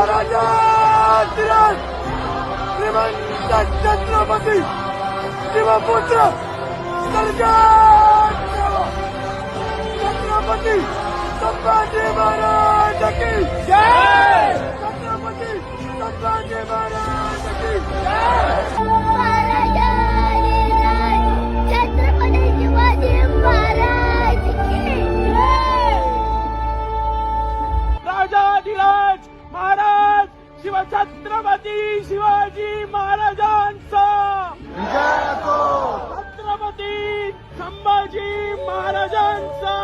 महाराजाधिराज श्रीमंत छत्रपती शिवपुत्र सर्गोत्तम छत्रपती संभाजी महाराज की जय। छत्रपती संभाजी महाराज की जय। छत्रपती शिवाजी महाराज की जय। राजाधिराज महाराज शिवछत्रपती शिवाजी महाराजांचा छत्रपती संभाजी महाराजांचा